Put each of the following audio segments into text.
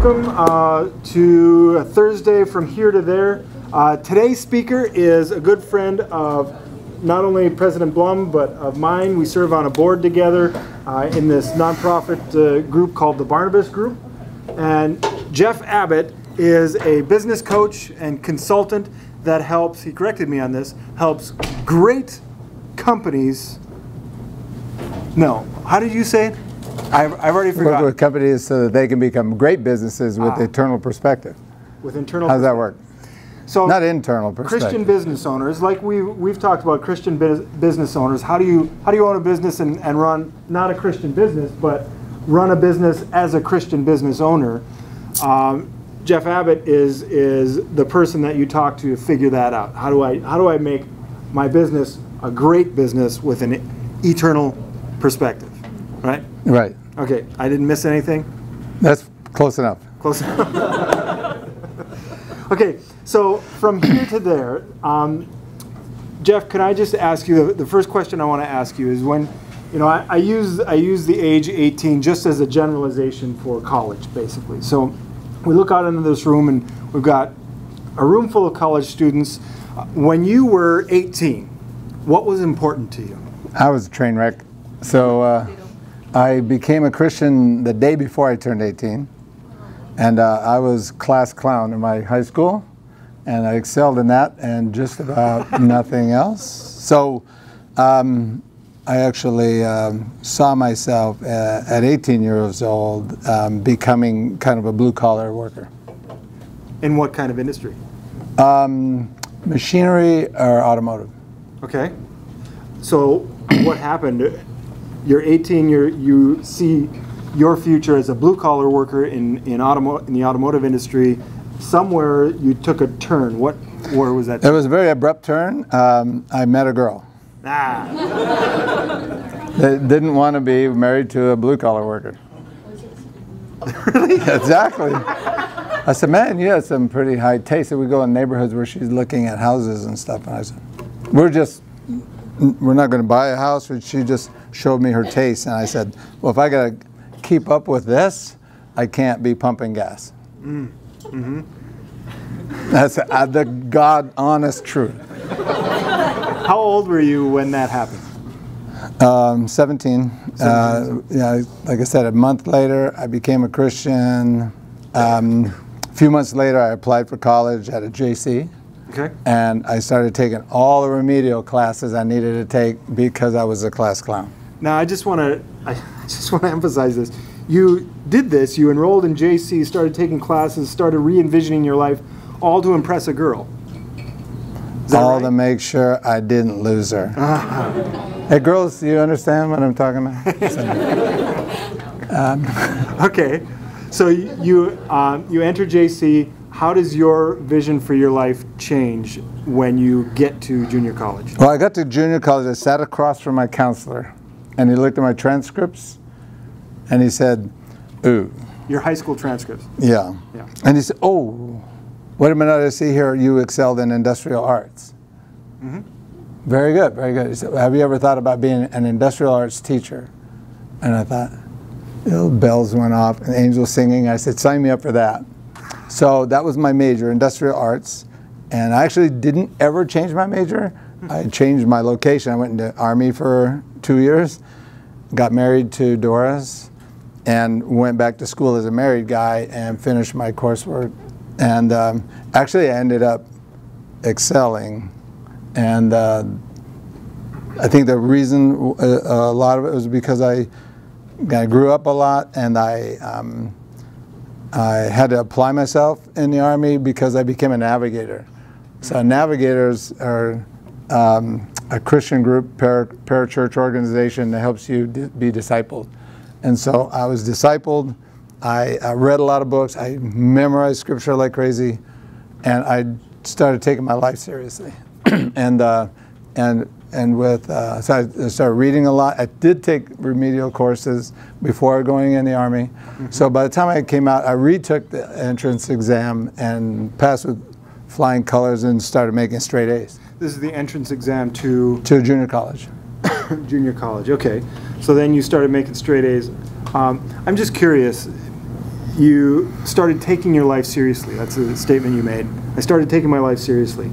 welcome to Thursday from here to there. Today's speaker is a good friend of not only President Blum, but of mine. We serve on a board together in this nonprofit group called the Barnabas Group. And Jeff Abbott is a business coach and consultant that helps, he corrected me on this, helps great companies. No, how did you say it? I've already forgotten. Work with companies so that they can become great businesses with eternal perspective. With internal. How does that work? So not internal perspective. Christian business owners, like we've talked about Christian business owners. How do you own a business and run not a Christian business, but run a business as a Christian business owner? Jeff Abbott is the person that you talk to figure that out. How do I make my business a great business with an eternal perspective? Right? Right. Okay, I didn't miss anything? That's close enough. Close enough. Okay, so from here to there, Jeff, can I just ask you, the first question I want to ask you is when, you know, I use the age 18 just as a generalization for college, basically. So we look out into this room and we've got a room full of college students. When you were 18, what was important to you? I was a train wreck. So I became a Christian the day before I turned 18, and I was class clown in my high school, and I excelled in that and just about nothing else. So I actually saw myself at 18 years old becoming kind of a blue-collar worker. In what kind of industry? Machinery or automotive. Okay. So what happened? You're 18. You see your future as a blue-collar worker in the automotive industry. Somewhere you took a turn. Where was that? It was a very abrupt turn. I met a girl. Ah. That didn't want to be married to a blue-collar worker. Really? Exactly. I said, man, you have some pretty high taste. And we go in neighborhoods where she's looking at houses and stuff. And I said, we're not going to buy a house. She just showed me her taste. And I said, well, if I got to keep up with this, I can't be pumping gas. Mm-hmm. That's the God honest truth. How old were you when that happened? 17. Yeah, like I said, a month later, I became a Christian. A few months later, I applied for college at a JC. Okay. And I started taking all the remedial classes I needed to take because I was a class clown. Now, I just want to emphasize this. You did this. You enrolled in JC, started taking classes, started re-envisioning your life, all to impress a girl. All right? to make sure I didn't lose her. Hey, girls, do you understand what I'm talking about? Okay. So you enter JC. How does your vision for your life change when you get to junior college? Well, I got to junior college. I sat across from my counselor, and he looked at my transcripts, and he said, ooh. Your high school transcripts? Yeah. And he said, oh, wait a minute, I see here you excelled in industrial arts. Mm-hmm. Very good, very good. He said, have you ever thought about being an industrial arts teacher? And I thought, little bells went off, and angels singing. I said, sign me up for that. So that was my major, industrial arts. And I actually didn't ever change my major. I changed my location. I went into Army for 2 years, got married to Doris, and went back to school as a married guy and finished my coursework. And actually I ended up excelling. And I think the reason, a lot of it was because I grew up a lot, and I had to apply myself in the Army because I became a navigator. So navigators are a Christian group, parachurch organization that helps you be discipled. And so I was discipled. I read a lot of books. I memorized scripture like crazy, and I started taking my life seriously. So I started reading a lot. I did take remedial courses before going in the Army. Mm-hmm. So by the time I came out, I retook the entrance exam and passed with flying colors and started making straight A's. This is the entrance exam to junior college. Junior college, okay. So then you started making straight A's. I'm just curious. you started taking your life seriously. That's a statement you made. I started taking my life seriously.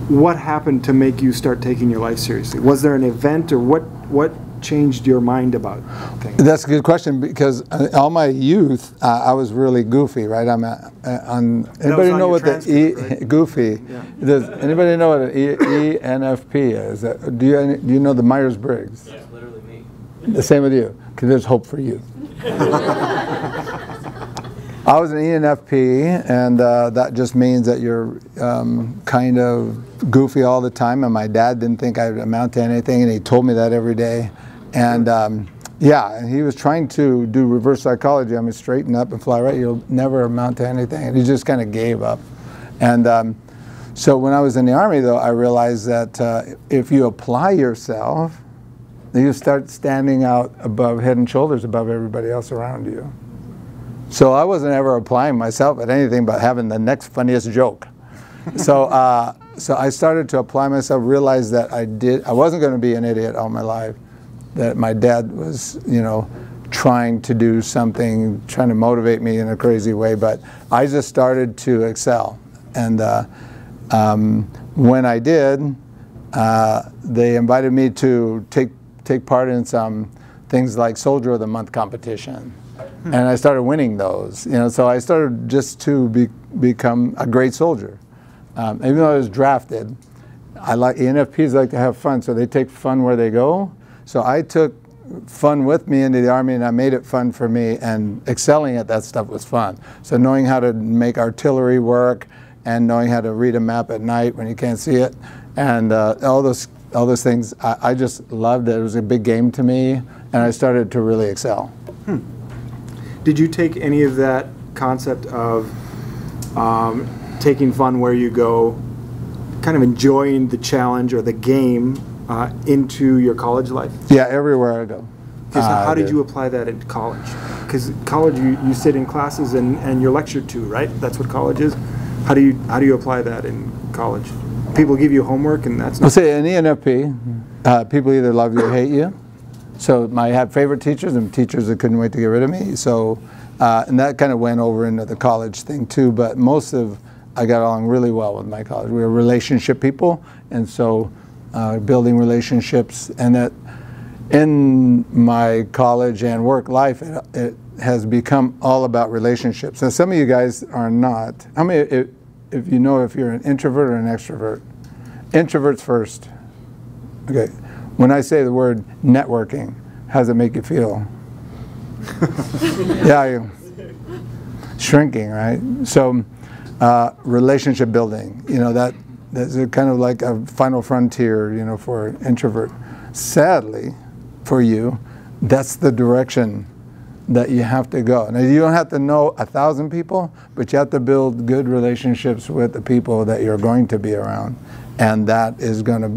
What happened to make you start taking your life seriously? Was there an event, or what changed your mind about things? That's a good question, because all my youth, I was really goofy, right? Anybody know what the right? goofy? Yeah. Does anybody know what an ENFP is? Do you know the Myers-Briggs? Yeah, literally me. The same with you, because there's hope for you. I was an ENFP, and that just means that you're kind of goofy all the time, and my dad didn't think I'd amount to anything, and he told me that every day. And yeah, and he was trying to do reverse psychology. I mean, straighten up and fly right, you'll never amount to anything. And he just kind of gave up. And so when I was in the Army, though, I realized that if you apply yourself, you start standing out above, head and shoulders above everybody else around you. So I wasn't ever applying myself at anything but having the next funniest joke. So so I started to apply myself, realized that I wasn't going to be an idiot all my life, that my dad was, you know, trying to do something, trying to motivate me in a crazy way, but I just started to excel. And when I did, they invited me to take part in some things like Soldier of the Month competition. And I started winning those, you know, so I started just to become a great soldier. Even though I was drafted, ENFPs like to have fun, so they take fun where they go. So I took fun with me into the Army, and I made it fun for me, and excelling at that stuff was fun. So knowing how to make artillery work, and knowing how to read a map at night when you can't see it, and all those things, I just loved it. It was a big game to me, and I started to really excel. Did you take any of that concept of taking fun where you go, kind of enjoying the challenge or the game into your college life? Yeah, everywhere I go. So how did you apply that in college? Because college, you sit in classes and you're lectured to, right? That's what college is. How do you apply that in college? People give you homework, and that's not. I'll say in ENFP, people either love you or hate you. So I had favorite teachers and teachers that couldn't wait to get rid of me. So and that kind of went over into the college thing too. But I got along really well with my college. We were relationship people, and so building relationships, and that in my college and work life, it has become all about relationships. And some of you guys are not. How many, if you know if you're an introvert or an extrovert? Introverts first. Okay. When I say the word networking, how does it make you feel? Yeah, you're shrinking, right? So relationship building, you know, that's kind of like a final frontier, you know, for an introvert. Sadly, for you, that's the direction that you have to go. Now, you don't have to know 1,000 people, but you have to build good relationships with the people that you're going to be around. And that is going to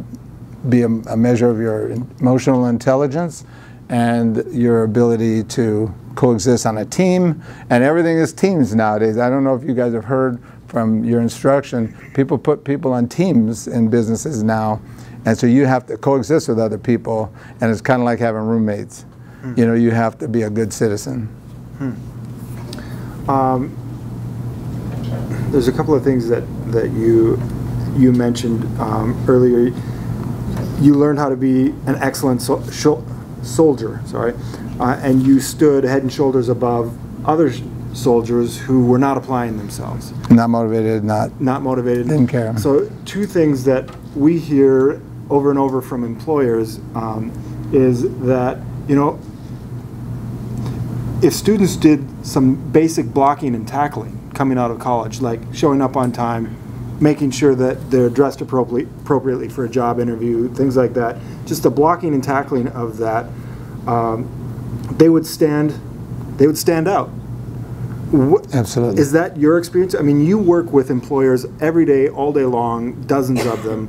be a measure of your emotional intelligence and your ability to coexist on a team. And everything is teams nowadays. I don't know if you guys have heard from your instruction, people put people on teams in businesses now, and so you have to coexist with other people, and it's kind of like having roommates. You know, you have to be a good citizen. There's a couple of things that you mentioned earlier. You learned how to be an excellent soldier, and you stood head and shoulders above other soldiers who were not applying themselves. Not motivated, not motivated. Didn't care. So two things that we hear over and over from employers is that, you know, if students did some basic blocking and tackling coming out of college, like showing up on time, making sure that they're dressed appropriately for a job interview, things like that, just the blocking and tackling of that, they would stand out. Absolutely. Is that your experience? I mean, you work with employers every day, all day long, dozens of them.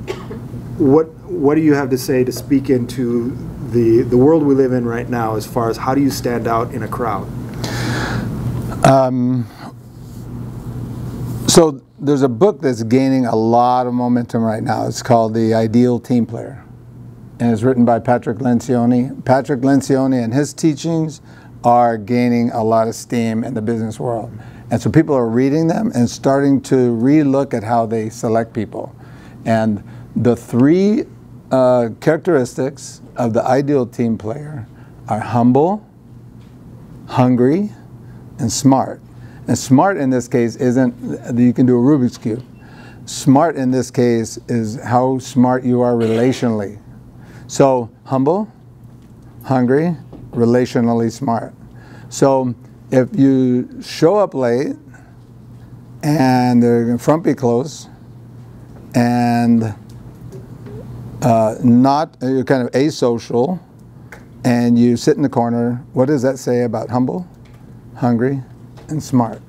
What do you have to say to speak into the world we live in right now, as far as how do you stand out in a crowd? So there's a book that's gaining a lot of momentum right now. It's called The Ideal Team Player, and it's written by Patrick Lencioni. Patrick Lencioni and his teachings are gaining a lot of steam in the business world. And so people are reading them and starting to re-look at how they select people. And the three characteristics of the ideal team player are humble, hungry, and smart. And smart in this case isn't, you can do a Rubik's Cube. Smart in this case is how smart you are relationally. So humble, hungry, relationally smart. So if you show up late and the frumpy clothes and you're kind of asocial and you sit in the corner, what does that say about humble, hungry, and smart?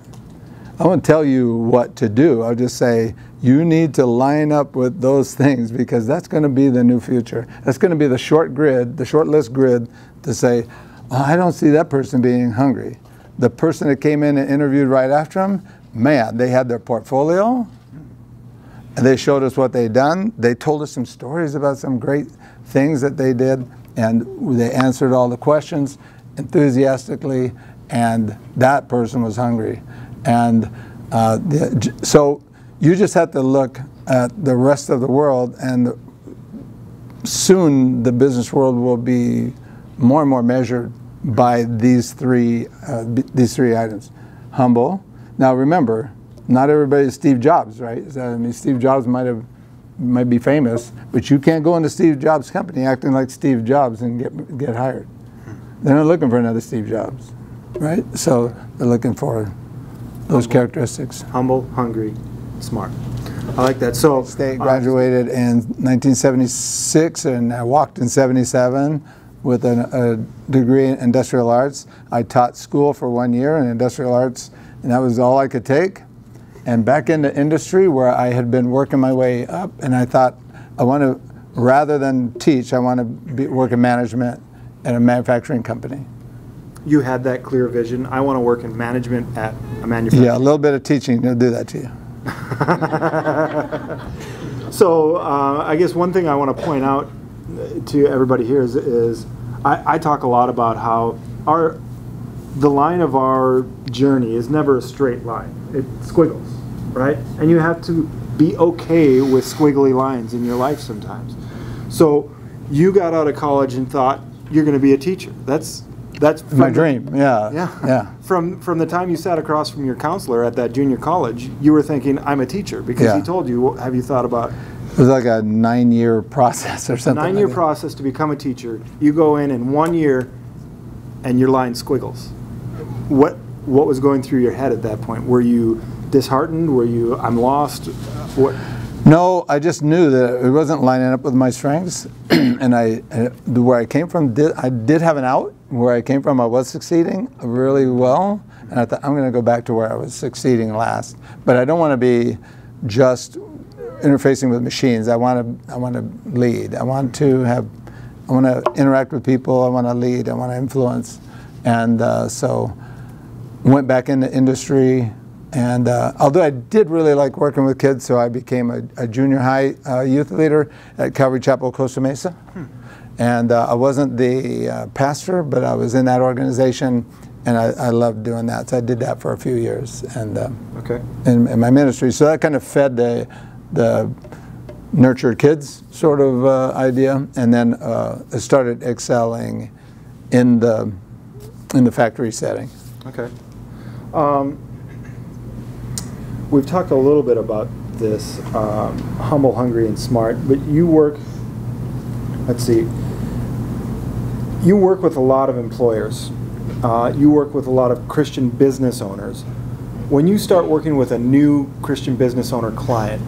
I won't tell you what to do. I'll just say you need to line up with those things, because that's going to be the new future. That's going to be the short grid, the short list grid to say, oh, I don't see that person being hungry. The person that came in and interviewed right after him, man, they had their portfolio, and they showed us what they'd done. They told us some stories about some great things that they did, and they answered all the questions enthusiastically, and that person was hungry. And so you just have to look at the rest of the world, and soon the business world will be more and more measured by these three items. Humble. Now remember, not everybody is Steve Jobs, right? I mean, Steve Jobs might be famous, but you can't go into Steve Jobs' company acting like Steve Jobs and get hired. They're not looking for another Steve Jobs, right? So they're looking for those characteristics. Humble, hungry, smart. I like that. So State graduated in 1976, and I walked in 77 with a degree in industrial arts. I taught school for 1 year in industrial arts, and that was all I could take. And back into industry, where I had been working my way up, and I thought, I want to, rather than teach, I want to work in management at a manufacturing company. You had that clear vision. I want to work in management at a manufacturing. Yeah, a little bit of teaching will do that to you. So I guess one thing I want to point out to everybody here is I talk a lot about how the line of our journey is never a straight line. It's squiggles, right? And you have to be okay with squiggly lines in your life sometimes. So you got out of college and thought you're going to be a teacher. That's my dream. Yeah. From the time you sat across from your counselor at that junior college, you were thinking, I'm a teacher, because he told you. Have you thought about? It was like a 9-year process or something. 9-year process to become a teacher. You go in 1 year, and your line squiggles. What was going through your head at that point? Were you disheartened? Were you, I'm lost? What? No, I just knew that it wasn't lining up with my strengths, and where I came from, I did have an out. Where I came from, I was succeeding really well, and I thought, I'm going to go back to where I was succeeding last. But I don't want to be just interfacing with machines. I want to lead. I want to interact with people. I want to lead. I want to influence. And so went back into industry. And although I did really like working with kids, so I became a junior high youth leader at Calvary Chapel, Costa Mesa. And I wasn't the pastor, but I was in that organization, and I loved doing that. So I did that for a few years, and in my ministry. So that kind of fed the nurture kids sort of idea, and then I started excelling in the factory setting. Okay. We've talked a little bit about this humble, hungry, and smart, but you work. Let's see. You work with a lot of employers. You work with a lot of Christian business owners. When you start working with a new Christian business owner client,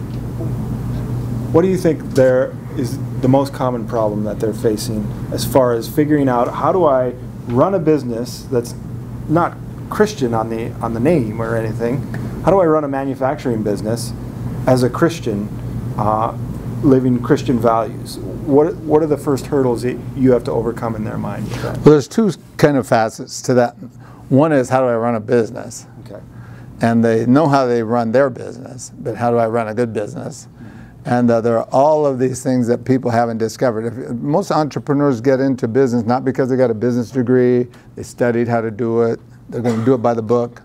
what do you think there is the most common problem that they're facing as far as figuring out, how do I run a business that's not Christian on the name or anything? How do I run a manufacturing business as a Christian, living Christian values? What are the first hurdles that you have to overcome in their mind? Well, there's two kind of facets to that. One is, how do I run a business? Okay. And they know how they run their business, but how do I run a good business? And there are all of these things that people haven't discovered. Most entrepreneurs get into business not because they got a business degree, they studied how to do it, they're going to do it by the book.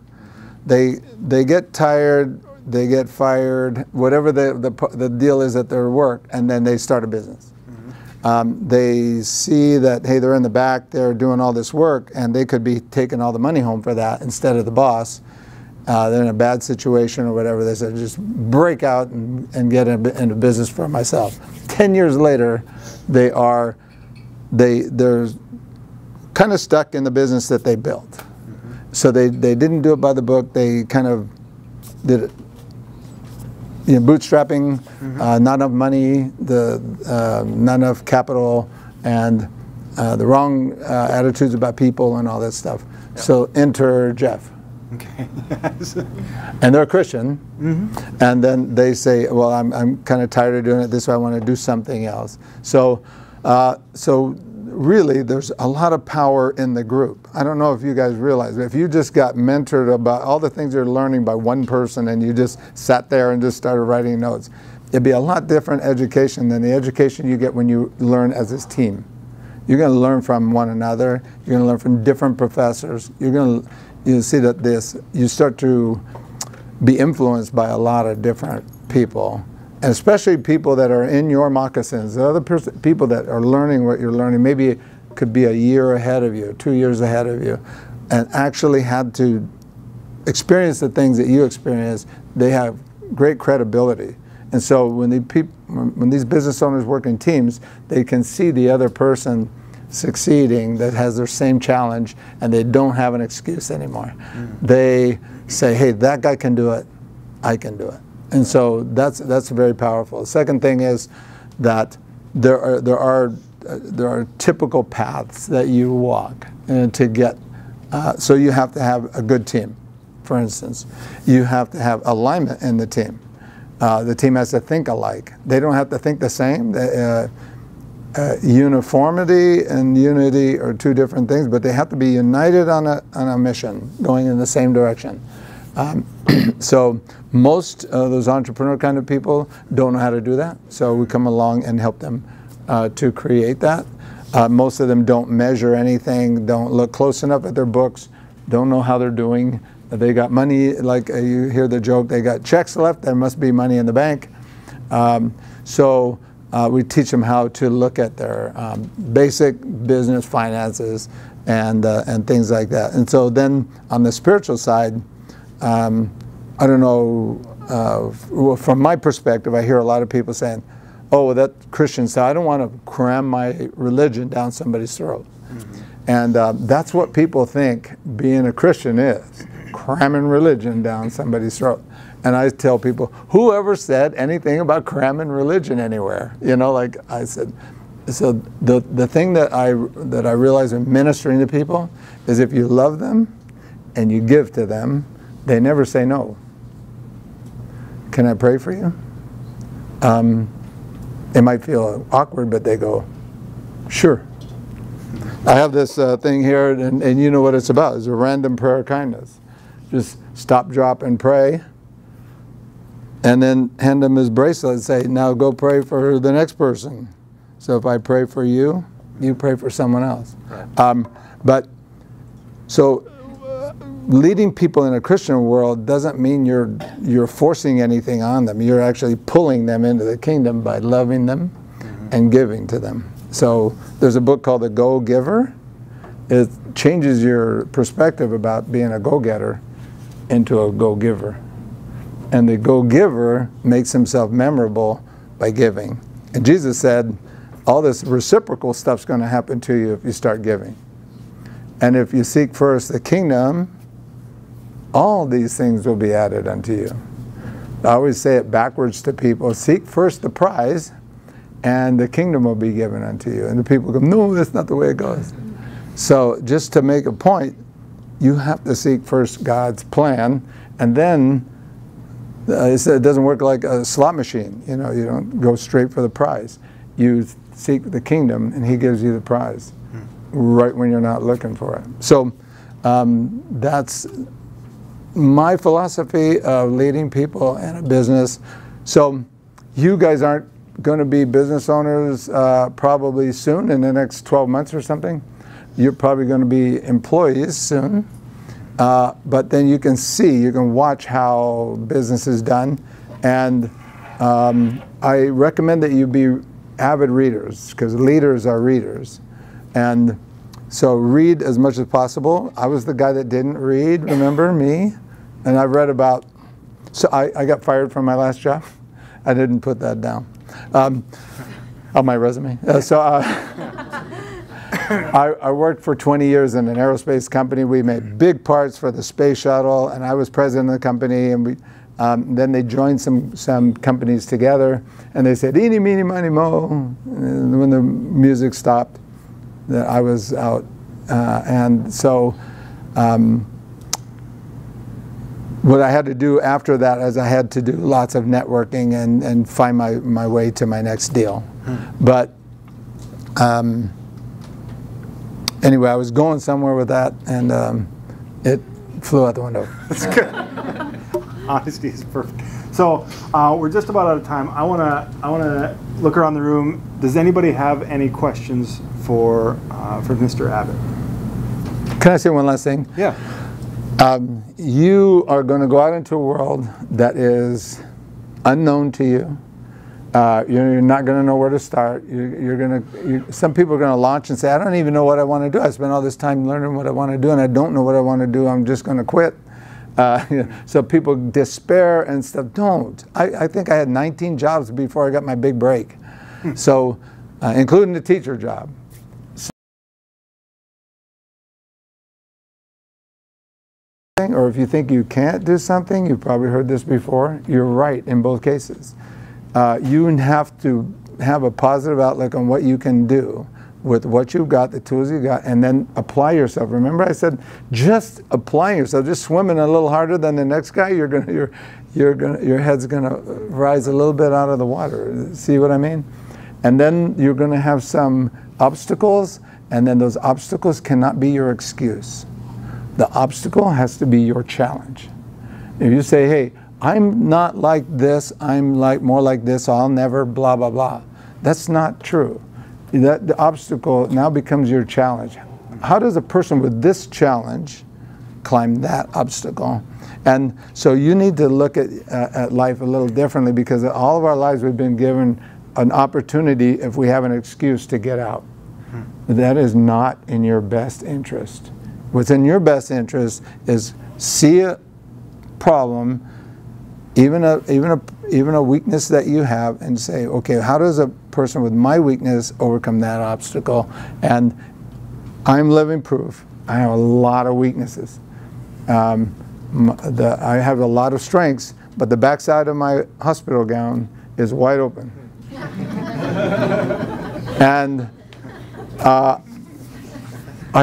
They get tired, they get fired, whatever the deal is at their work, and then they start a business. They see that, hey, they're in the back, they're doing all this work, and they could be taking all the money home for that instead of the boss. They're in a bad situation or whatever. They said, just break out and get into business for myself. 10 years later, they're kind of stuck in the business that they built. So they didn't do it by the book. They kind of did it, bootstrapping, not enough money, not enough capital, and the wrong attitudes about people and all that stuff. Yep. So enter Jeff. Okay. Yes. And they're a Christian, and then they say, well, I'm kind of tired of doing it this way, I want to do something else. So really there's a lot of power in the group. I don't know if you guys realize, but if you just got mentored about all the things you're learning by one person and you just sat there and just started writing notes, it'd be a lot different education than the education you get when you learn as a team. You're going to learn from one another, you're going to learn from different professors, you see that you start to be influenced by a lot of different people, and especially people that are in your moccasins, the other people that are learning what you're learning, maybe it could be a year ahead of you, 2 years ahead of you, and actually had to experience the things that you experience. They have great credibility. And so when these business owners work in teams, they can see the other person succeeding that has their same challenge, and they don't have an excuse anymore. They say, hey, that guy can do it, I can do it. And so that's very powerful. The second thing is that there are typical paths that you walk to get. So you have to have a good team. For instance, you have to have alignment in the team. The team has to think alike. They don't have to think the same. Uniformity and unity are two different things, but they have to be united on a mission, going in the same direction. So most of those entrepreneur kind of people don't know how to do that. So we come along and help them to create that. Most of them don't measure anything, don't look close enough at their books, don't know how they're doing. They got money, like you hear the joke, they got checks left, there must be money in the bank. We teach them how to look at their basic business finances and things like that. And so then on the spiritual side, I don't know, well, from my perspective, I hear a lot of people saying, oh, that Christian side, I don't want to cram my religion down somebody's throat. And that's what people think being a Christian is, cramming religion down somebody's throat. And I tell people, whoever said anything about cramming religion anywhere? You know, like I said, so the thing that I realize in ministering to people is if you love them and you give to them, they never say no. Can I pray for you? It might feel awkward, but they go, sure. I have this thing here, and you know what it's about. It's a random prayer of kindness. Just stop, drop, and pray. And then hand them his bracelet and say, now go pray for the next person. So if I pray for you, you pray for someone else. Right. Leading people in a Christian world doesn't mean you're forcing anything on them. You're actually pulling them into the kingdom by loving them and giving to them. So there's a book called The Go-Giver. It changes your perspective about being a go-getter into a go-giver. And the go-giver makes himself memorable by giving. And Jesus said, all this reciprocal stuff's going to happen to you if you start giving. And if you seek first the kingdom, all these things will be added unto you. I always say it backwards to people. Seek first the prize, and the kingdom will be given unto you. And the people go, no, that's not the way it goes. So just to make a point, you have to seek first God's plan, and then it doesn't work like a slot machine. You know, you don't go straight for the prize. You seek the kingdom, and he gives you the prize right when you're not looking for it. So that's my philosophy of leading people in a business. So you guys aren't going to be business owners probably soon, in the next 12 months or something. You're probably going to be employees soon. But then you can see, you can watch how business is done. And I recommend that you be avid readers, because leaders are readers. And so read as much as possible. I was the guy that didn't read, remember me? And I've read about, so I got fired from my last job. I didn't put that down on my resume. I worked for 20 years in an aerospace company. We made big parts for the space shuttle, and I was president of the company. And we, then they joined some companies together, and they said, "Eeny, meeny, miny, mo." And when the music stopped, I was out. And so what I had to do after that is I had to do lots of networking and find my way to my next deal. But anyway, I was going somewhere with that, and it flew out the window. That's good. Honesty is perfect. So we're just about out of time. I wanna look around the room. Does anybody have any questions for Mr. Abbott? Can I say one last thing? Yeah. You are going to go out into a world that is unknown to you. You're not going to know where to start. Some people are going to launch and say, "I don't even know what I want to do. I spent all this time learning what I want to do, and I don't know what I want to do. I'm just going to quit." So people despair and stuff. Don't. I think I had 19 jobs before I got my big break. So, including the teacher job. Or if you think you can't do something, you've probably heard this before, you're right in both cases. You have to have a positive outlook on what you can do with what you've got, the tools you got, and then apply yourself. Remember I said, just applying yourself, just swimming a little harder than the next guy, your head's gonna rise a little bit out of the water. See what I mean? And then you're gonna have some obstacles, and then those obstacles cannot be your excuse. The obstacle has to be your challenge. If you say, "Hey, I'm not like this, I'm more like this, so I'll never blah, blah, blah." That's not true. The obstacle now becomes your challenge. How does a person with this challenge climb that obstacle? And so you need to look at life a little differently, because all of our lives we've been given an opportunity, if we have an excuse, to get out. That is not in your best interest. What's in your best interest is see a problem, even a weakness that you have, and say, okay, how does a person with my weakness overcome that obstacle? And I'm living proof. I have a lot of weaknesses. I have a lot of strengths, but the backside of my hospital gown is wide open. And I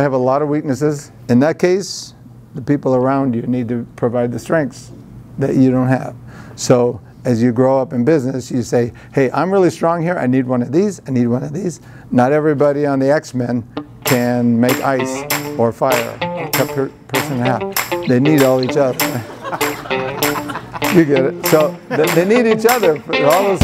have a lot of weaknesses. In that case, the people around you need to provide the strengths that you don't have. So as you grow up in business, you say, "Hey, I'm really strong here. I need one of these. I need one of these." Not everybody on the X-Men can make ice or fire or cut person in half. They need all each other. You get it? So they need each other for all those